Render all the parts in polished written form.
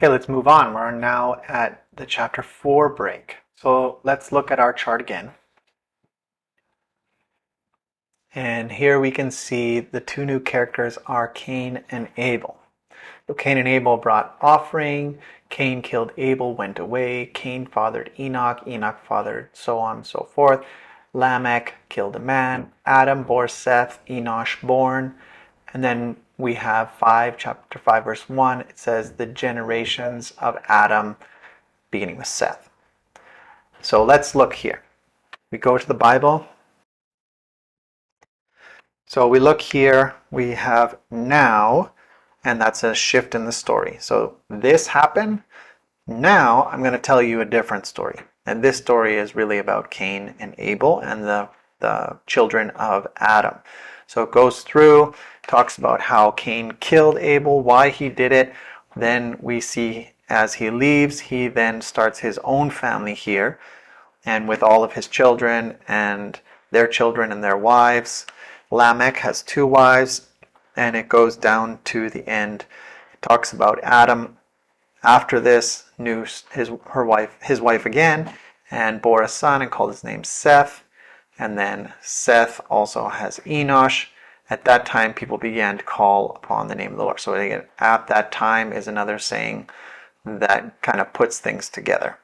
Okay, let's move on. We're now at the chapter 4 break. So let's look at our chart again. And here we can see the two new characters are Cain and Abel. So Cain and Abel brought offering. Cain killed Abel, went away. Cain fathered Enoch. Enoch fathered so on and so forth. Lamech killed a man. Adam bore Seth. Enosh born. And then we have chapter 5, verse 1. It says the generations of Adam, beginning with Seth. So let's look here. We go to the Bible. So we look here, we have now, and that's a shift in the story. So this happened. Now I'm going to tell you a different story. And this story is really about Cain and Abel and the children of Adam. So it goes through, talks about how Cain killed Abel, why he did it. Then we see as he leaves, he then starts his own family here, and with all of his children and their wives. Lamech has 2 wives, and it goes down to the end. It talks about Adam after this knew his wife again, and bore a son and called his name Seth. And then Seth also has Enosh. At that time, people began to call upon the name of the Lord. So again, at that time is another saying that kind of puts things together.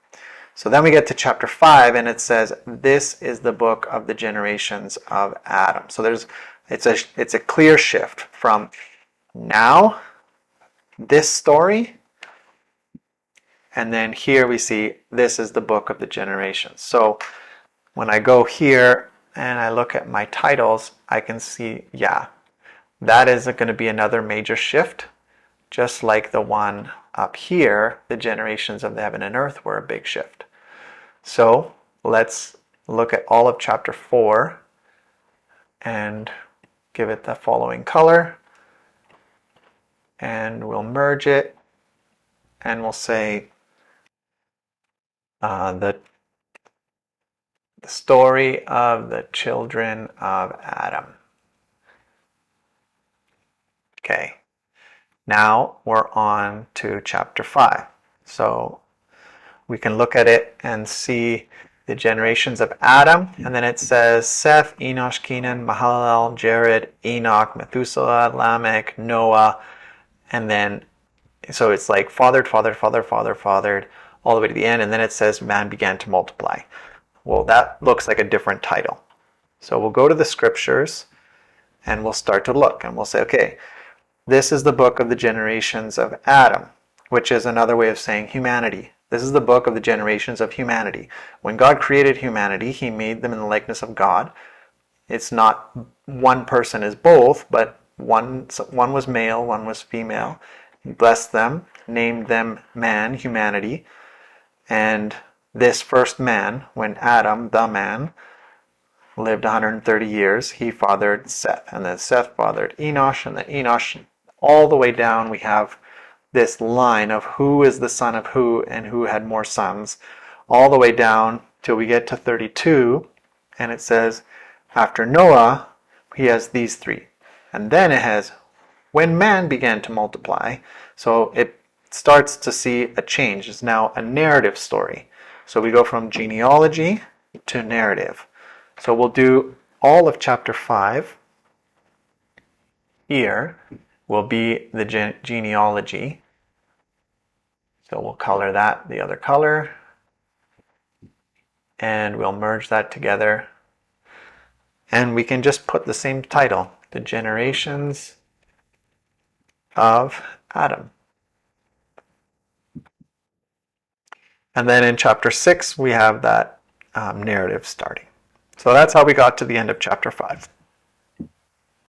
So then we get to chapter 5, and it says, this is the book of the generations of Adam. So it's a clear shift from now, this story, and then here we see this is the book of the generations. So when I go here and I look at my titles, I can see, that is going to be another major shift. Just like the one up here, the generations of the heaven and earth were a big shift. So let's look at all of chapter 4 and give it the following color. And we'll merge it, and we'll say the story of the children of Adam. Okay, now we're on to chapter 5. So we can look at it and see the generations of Adam, and then it says Seth, Enosh, Kenan, Mahalalel, Jared, Enoch, Methuselah, Lamech, Noah, and then so it's like fathered, all the way to the end, and then it says man began to multiply. Well, that looks like a different title. So we'll go to the scriptures and we'll start to look, and we'll say, okay, this is the book of the generations of Adam, which is another way of saying humanity. This is the book of the generations of humanity. When God created humanity, he made them in the likeness of God. It's not one person is both, but one was male, one was female. He blessed them, named them man, humanity. And this first man, when Adam, the man, lived 130 years, he fathered Seth. And then Seth fathered Enosh, and then Enosh, all the way down we have this line of who is the son of who and who had more sons, all the way down till we get to 32, and it says, after Noah, he has these 3. And then it has, when man began to multiply, so it starts to see a change. It's now a narrative story. So we go from genealogy to narrative. So we'll do all of chapter 5 here will be the genealogy. So we'll color that the other color, and we'll merge that together. And we can just put the same title, the generations of Adam. And then in chapter 6, we have that narrative starting. So that's how we got to the end of chapter 5.